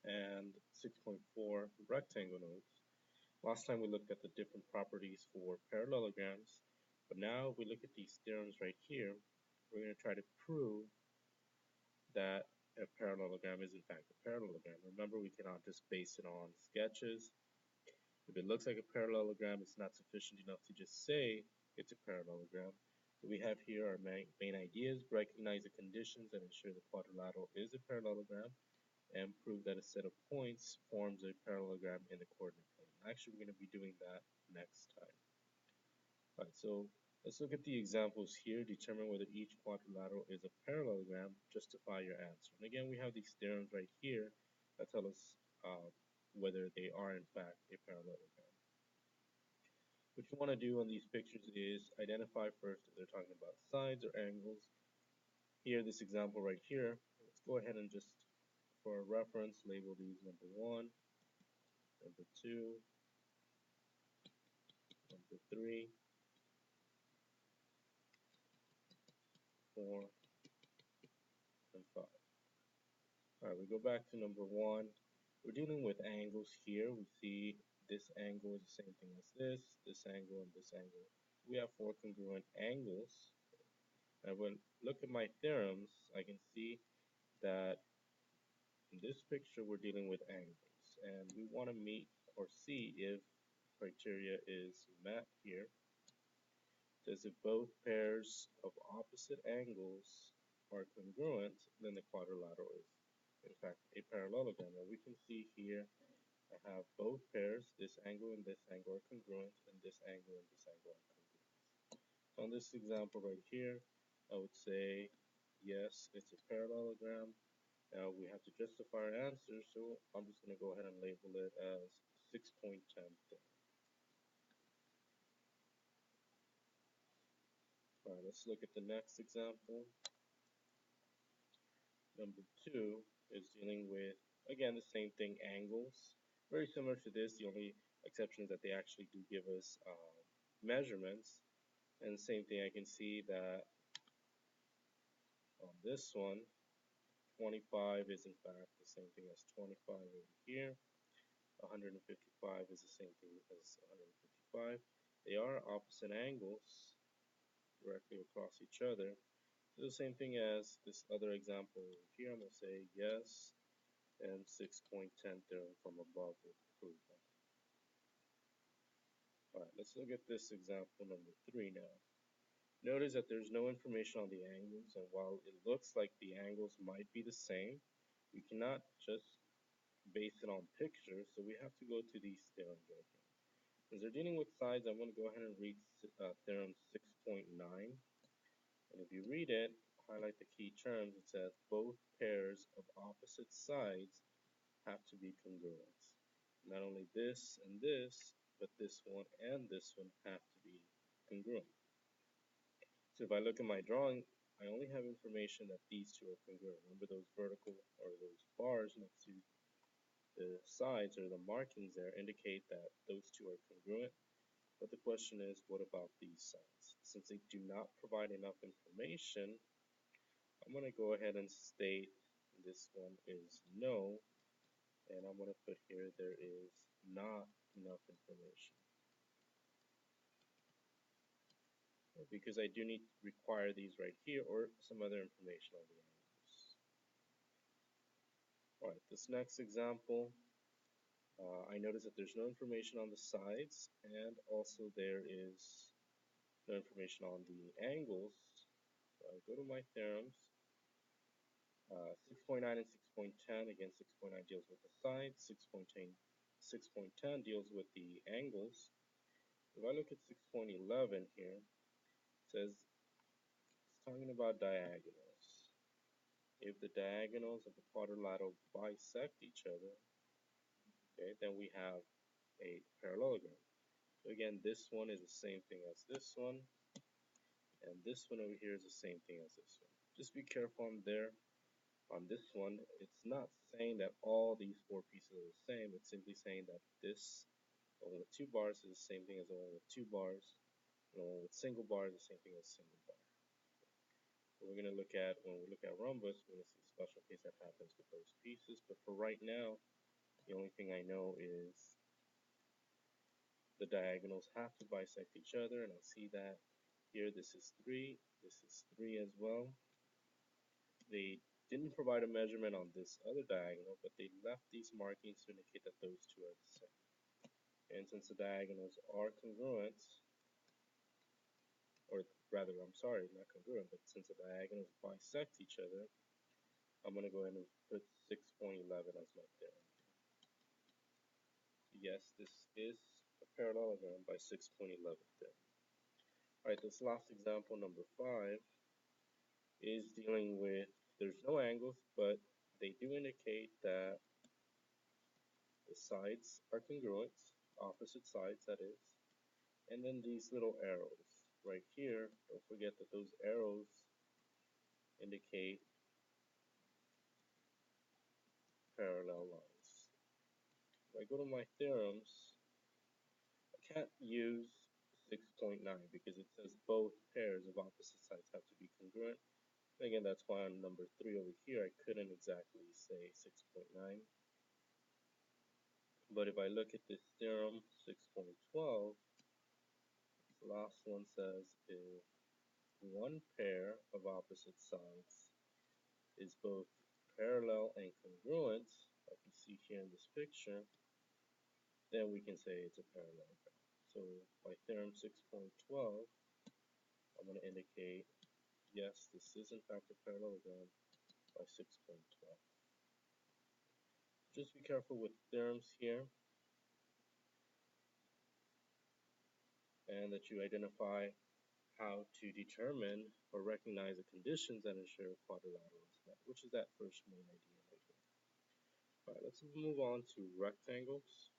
and 6.4 rectangle nodes. Last time we looked at the different properties for parallelograms, but now we look at these theorems right here. We're going to try to prove that a parallelogram is in fact a parallelogram. Remember, we cannot just base it on sketches. If it looks like a parallelogram, it's not sufficient enough to just say it's a parallelogram. What we have here are main ideas: recognize the conditions and ensure the quadrilateral is a parallelogram, and prove that a set of points forms a parallelogram in the coordinate plane. Actually, we're going to be doing that next time. Alright, so let's look at the examples here. Determine whether each quadrilateral is a parallelogram. Justify your answer. And again, we have these theorems right here that tell us whether they are in fact a parallelogram. What you want to do on these pictures is identify first if they're talking about sides or angles. Here, this example right here, let's go ahead and just, for reference, label these number 1, number 2, number 3, 4, and 5. Alright, we go back to number 1. We're dealing with angles here. We see this angle is the same thing as this angle, and this angle. We have 4 congruent angles. And when I look at my theorems, I can see that in this picture we're dealing with angles. And we want to meet or see if criteria is met here. Says if both pairs of opposite angles are congruent, then the quadrilateral is in fact a parallelogram. And we can see here I have both pairs, this angle and this angle are congruent, and this angle and this angle are congruent. So on this example right here, I would say yes, it's a parallelogram. Now we have to justify our answer, so I'm just going to go ahead and label it as 6.10 theorem. Alright, let's look at the next example. Number 2 is dealing with, again, the same thing, angles. Very similar to this, the only exception is that they actually do give us measurements. And the same thing, I can see that on this one, 25 is in fact the same thing as 25 over here. 155 is the same thing as 155. They are opposite angles directly across each other. So the same thing as this other example over here. I'm going to say yes, and 6.10 theorem from above will prove that. Alright, let's look at this example number 3 now. Notice that there's no information on the angles, and while it looks like the angles might be the same, we cannot just base it on pictures, so we have to go to these theorems right here. As they're dealing with sides, I'm going to go ahead and read theorem 6.9. And if you read it, highlight the key terms. It says both pairs of opposite sides have to be congruent. Not only this and this, but this one and this one have to be congruent. So if I look at my drawing, I only have information that these two are congruent. Remember those vertical or those bars next to the sides or the markings there indicate that those two are congruent. But the question is, what about these sides? Since they do not provide enough information, I'm going to go ahead and state this one is no, and I'm going to put here there is not enough information. Because I do need to require these right here or some other information on the angles. Alright, this next example, I notice that there's no information on the sides, and also there is no information on the angles. So I go to my theorems. 6.9 and 6.10, again 6.9 deals with the sides, 6.10 deals with the angles. If I look at 6.11 here, it says it's talking about diagonals. If the diagonals of the quadrilateral bisect each other, okay, then we have a parallelogram. So again, this one is the same thing as this one, and this one over here is the same thing as this one. Just be careful on there. On this one, it's not saying that all these 4 pieces are the same. It's simply saying that this one with 2 bars is the same thing as the one with 2 bars, and the one with single bars is the same thing as single bar. So we're going to look at, when we look at rhombus, we're going to see a special case that happens with those pieces. But for right now, The only thing I know is the diagonals have to bisect each other, and I see that here. This is 3, this is 3 as well. They didn't provide a measurement on this other diagonal, but they left these markings to indicate that those two are the same. And since the diagonals are congruent, or rather, I'm sorry, not congruent, but since the diagonals bisect each other, I'm going to go ahead and put 6.11 as my theorem. Yes, this is a parallelogram by 6.11 theorem. Alright, this last example, number 5, is dealing with, there's no angles, but they do indicate that the sides are congruent, opposite sides that is, and then these little arrows right here, don't forget that those arrows indicate parallel lines. If I go to my theorems, I can't use 6.9 because it says both pairs of opposite sides have to be congruent. Again, that's why on number 3 over here, I couldn't exactly say 6.9. But if I look at this theorem, 6.12, the last one says if one pair of opposite sides is both parallel and congruent, like you see here in this picture, then we can say it's a parallelogram. So by theorem 6.12, I'm going to indicate, yes, this is in fact a parallelogram by 6.12. Just be careful with theorems here, and that you identify how to determine or recognize the conditions that ensure quadrilateral is met, which is that first main idea right here. Alright, let's move on to rectangles.